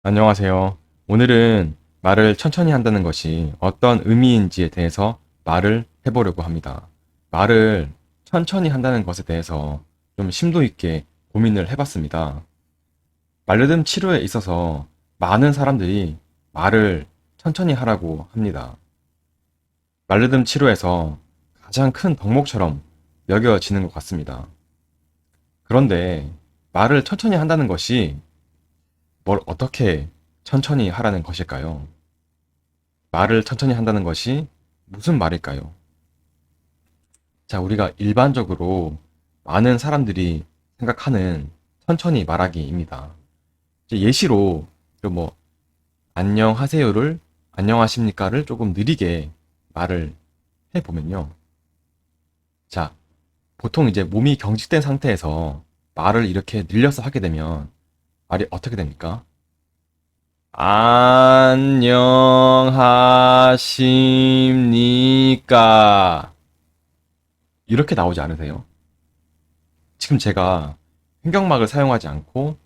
안녕하세요. 오늘은 말을 천천히 한다는 것이 어떤 의미인지에 대해서 말을 해보려고 합니다. 말을 천천히 한다는 것에 대해서 좀 심도 있게 고민을 해봤습니다. 말르듬 치료에 있어서 많은 사람들이 말을 천천히 하라고 합니다. 말르듬 치료에서 가장 큰 덕목처럼 여겨지는 것 같습니다. 그런데 말을 천천히 한다는 것이 뭘 어떻게 천천히 하라는 것일까요? 말을 천천히 한다는 것이 무슨 말일까요? 자, 우리가 일반적으로 많은 사람들이 생각하는 천천히 말하기입니다. 이제 예시로 뭐 안녕하세요를 안녕하십니까를 조금 느리게 말을 해보면요. 자, 보통 이제 몸이 경직된 상태에서 말을 이렇게 늘려서 하게 되면 말이 어떻게 됩니까? 안녕하십니까? 이렇게 나오지 않으세요? 지금 제가 횡격막을 사용하지 않고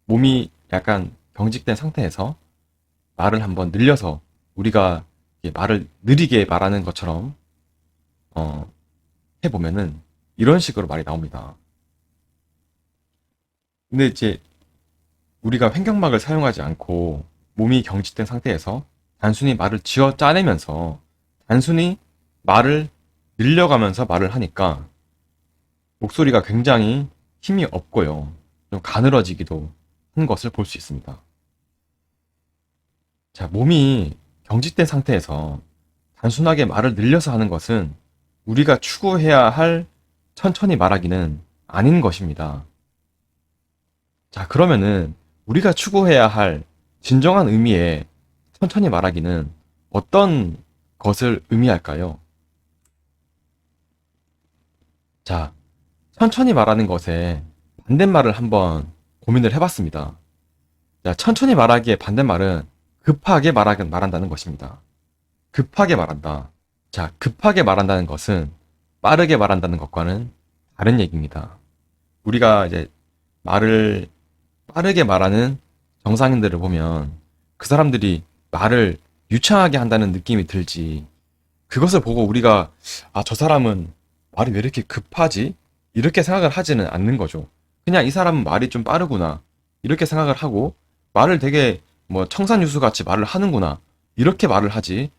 몸이 약간 경직된 상태에서 말을 한번 늘려서 우리가 말을 느리게 말하는 것처럼 어, 해보면은 이런 식으로 말이 나옵니다. 근데 이제 우리가 횡격막을 사용하지 않고 몸이 경직된 상태에서 단순히 말을 쥐어 짜내면서 단순히 말을 늘려가면서 말을 하니까 목소리가 굉장히 힘이 없고요. 좀 가늘어지기도 한 것을 볼 수 있습니다. 자, 몸이 경직된 상태에서 단순하게 말을 늘려서 하는 것은 우리가 추구해야 할 천천히 말하기는 아닌 것입니다. 자, 그러면은 우리가 추구해야 할 진정한 의미의 천천히 말하기는 어떤 것을 의미할까요? 자, 천천히 말하는 것에 반대말을 한번 고민을 해봤습니다. 자, 천천히 말하기의 반대말은 급하게 말한다는 것입니다. 급하게 말한다. 자, 급하게 말한다는 것은 빠르게 말한다는 것과는 다른 얘기입니다. 우리가 이제 말을 빠르게 말하는 정상인들을 보면 그 사람들이 말을 유창하게 한다는 느낌이 들지. 그것을 보고 우리가 저 사람은 말이 왜 이렇게 급하지? 이렇게 생각을 하지는 않는 거죠. 그냥 이 사람은 말이 좀 빠르구나. 이렇게 생각을 하고 말을 되게 뭐 청산유수 같이 말을 하는구나. 이렇게 말을 하지.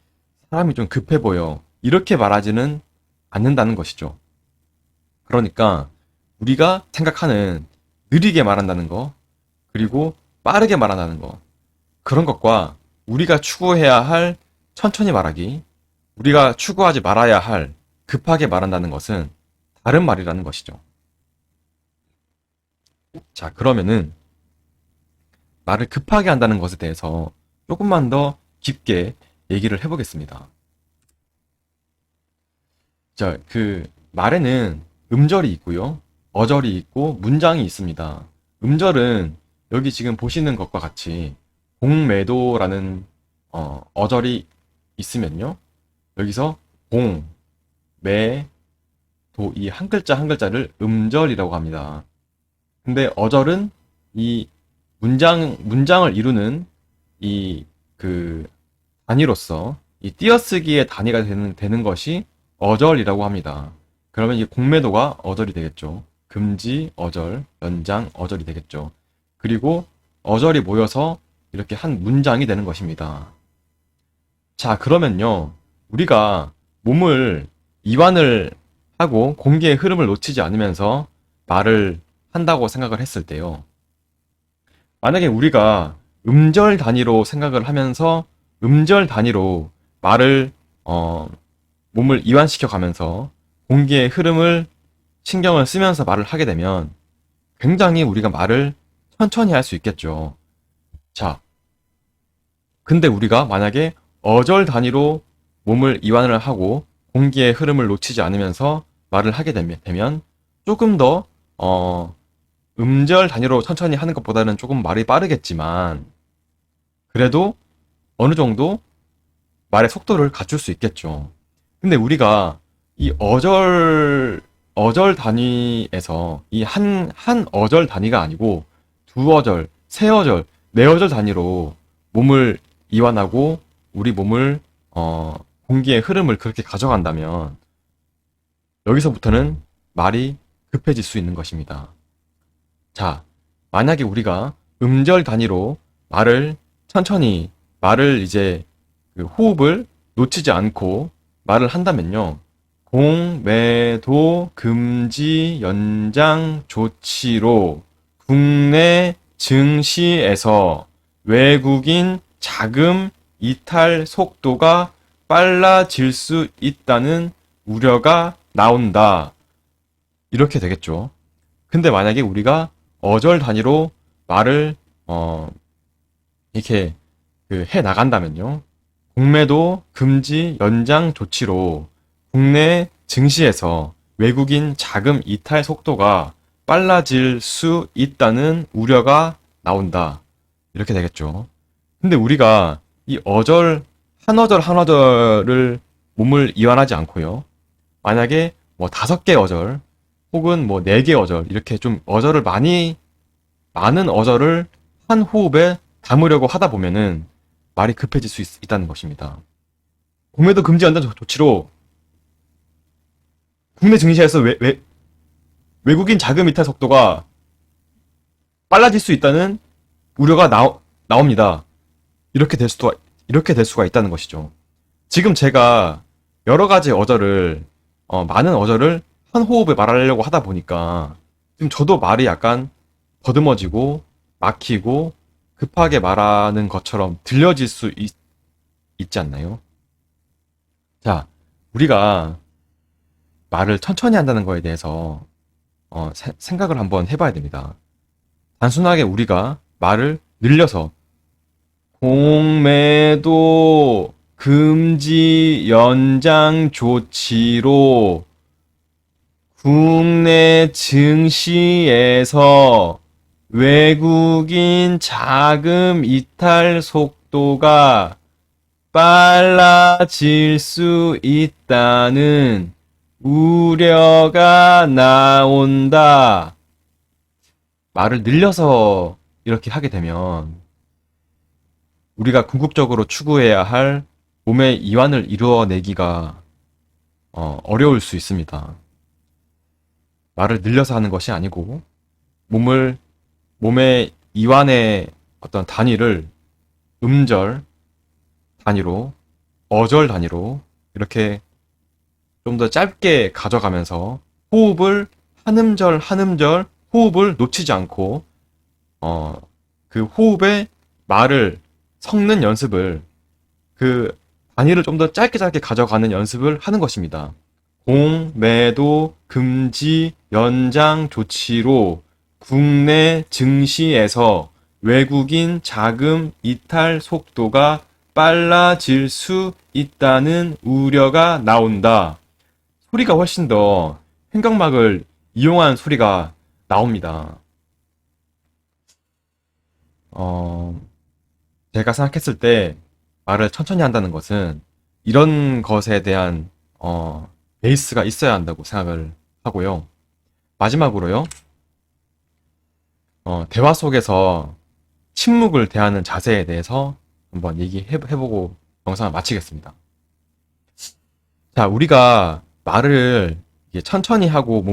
사람이 좀 급해 보여. 이렇게 말하지는 않는다는 것이죠. 그러니까 우리가 생각하는 느리게 말한다는 거, 그리고 빠르게 말한다는 거, 그런 것과 우리가 추구해야 할 천천히 말하기, 우리가 추구하지 말아야 할 급하게 말한다는 것은 다른 말이라는 것이죠. 자, 그러면은 말을 급하게 한다는 것에 대해서 조금만 더 깊게 얘기를 해보겠습니다. 자, 그 말에는 음절이 있고요, 어절이 있고 문장이 있습니다. 음절은 여기 지금 보시는 것과 같이 공매도라는 어절이 있으면요. 여기서 공, 매, 도 이 한 글자 한 글자를 음절이라고 합니다. 근데 어절은 이 문장을 이루는 이 그 단위로서 이 띄어쓰기의 단위가 되는 것이 어절이라고 합니다. 그러면 이 공매도가 어절이 되겠죠. 금지 어절, 연장 어절이 되겠죠. 그리고 어절이 모여서 이렇게 한 문장이 되는 것입니다. 자, 그러면요. 우리가 몸을 이완을 하고 공기의 흐름을 놓치지 않으면서 말을 한다고 생각을 했을 때요. 만약에 우리가 음절 단위로 생각을 하면서 음절 단위로 말을 몸을 이완시켜 가면서 공기의 흐름을 신경을 쓰면서 말을 하게 되면 굉장히 우리가 말을 천천히 할 수 있겠죠. 자, 근데 우리가 만약에 어절 단위로 몸을 이완을 하고 공기의 흐름을 놓치지 않으면서 말을 하게 되면 조금 더 음절 단위로 천천히 하는 것보다는 조금 말이 빠르겠지만 그래도 어느 정도 말의 속도를 갖출 수 있겠죠. 근데 우리가 이 어절 단위에서 이 한 어절 단위가 아니고 두 어절, 세 어절 네어절 단위로 몸을 이완하고 우리 몸을 공기의 흐름을 그렇게 가져간다면 여기서부터는 말이 급해질 수 있는 것입니다. 자, 만약에 우리가 음절 단위로 천천히 말을 이제 그 호흡을 놓치지 않고 말을 한다면요. 공매도 금지 연장 조치로 국내 증시에서 외국인 자금 이탈 속도가 빨라질 수 있다는 우려가 나온다. 이렇게 되겠죠. 근데 만약에 우리가 어절 단위로 말을 이렇게 해 나간다면요. 공매도 금지 연장 조치로 국내 증시에서 외국인 자금 이탈 속도가 빨라질 수 있다는 우려가 나온다. 이렇게 되겠죠. 근데 우리가 이 한 어절 한 어절을 몸을 이완하지 않고요. 만약에 뭐 5개 어절 혹은 뭐 4개 어절 이렇게 좀 많은 어절을 한 호흡에 담으려고 하다 보면은 말이 급해질 수 있다는 것입니다. 공매도 금지 연장 조치로 국내 증시에서 외국인 자금 이탈 속도가 빨라질 수 있다는 우려가 나옵니다. 이렇게 될 수가 있다는 것이죠. 지금 제가 여러 가지 많은 어절을 한 호흡에 말하려고 하다 보니까 지금 저도 말이 약간 더듬어지고 막히고 급하게 말하는 것처럼 들려질 수 있지 않나요? 자, 우리가 말을 천천히 한다는 거에 대해서 생각을 한번 해봐야 됩니다. 단순하게 우리가 말을 늘려서 공매도 금지 연장 조치로 국내 증시에서 외국인 자금 이탈 속도가 빨라질 수 있다는 우려가 나온다. 말을 늘려서 이렇게 하게 되면 우리가 궁극적으로 추구해야 할 몸의 이완을 이루어내기가 어려울 수 있습니다. 말을 늘려서 하는 것이 아니고 몸의 이완의 어떤 단위를 음절 단위로, 어절 단위로 이렇게 좀 더 짧게 가져가면서 호흡을 한 음절 한 음절 호흡을 놓치지 않고 그 호흡에 말을 섞는 연습을 그 단위를 좀 더 짧게 가져가는 연습을 하는 것입니다. 공매도 금지 연장 조치로 국내 증시에서 외국인 자금 이탈 속도가 빨라질 수 있다는 우려가 나온다. 소리가 훨씬 더 횡격막을 이용한 소리가 나옵니다. 제가 생각했을 때 말을 천천히 한다는 것은 이런 것에 대한 베이스가 있어야 한다고 생각을 하고요. 마지막으로요. 대화 속에서 침묵을 대하는 자세에 대해서 한번 얘기해보고 영상을 마치겠습니다. 자, 우리가 말을 이게 천천히 하고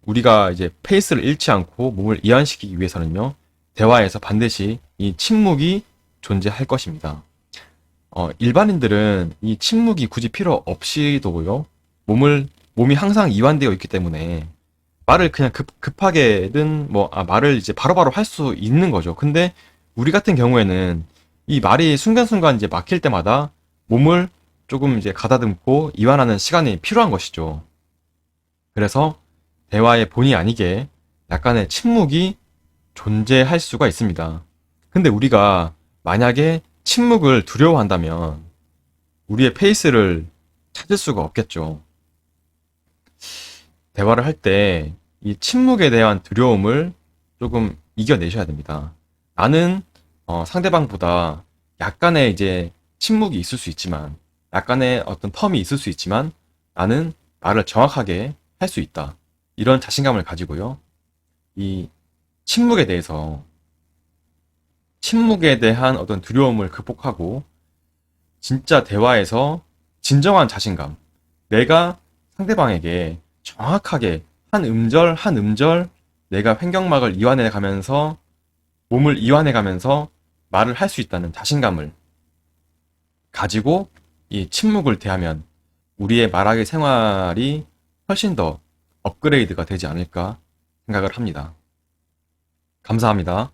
우리가 이제 페이스를 잃지 않고 몸을 이완시키기 위해서는요, 대화에서 반드시 이 침묵이 존재할 것입니다. 일반인들은 이 침묵이 굳이 필요 없이도요, 몸이 항상 이완되어 있기 때문에 말을 그냥 급하게든 말을 이제 바로바로 할 수 있는 거죠. 근데 우리 같은 경우에는 이 말이 순간순간 이제 막힐 때마다 몸을 조금 이제 가다듬고 이완하는 시간이 필요한 것이죠. 그래서 대화의 본의 아니게 약간의 침묵이 존재할 수가 있습니다. 근데 우리가 만약에 침묵을 두려워한다면 우리의 페이스를 찾을 수가 없겠죠. 대화를 할 때 이 침묵에 대한 두려움을 조금 이겨내셔야 됩니다. 나는 상대방보다 약간의 이제 침묵이 있을 수 있지만, 약간의 어떤 텀이 있을 수 있지만 나는 말을 정확하게 할 수 있다. 이런 자신감을 가지고요. 이 침묵에 대해서 침묵에 대한 어떤 두려움을 극복하고 진짜 대화에서 진정한 자신감, 내가 상대방에게 정확하게 한 음절 한 음절 내가 횡격막을 이완해 가면서 몸을 이완해 가면서 말을 할 수 있다는 자신감을 가지고 이 침묵을 대하면 우리의 말하기 생활이 훨씬 더 업그레이드가 되지 않을까 생각을 합니다. 감사합니다.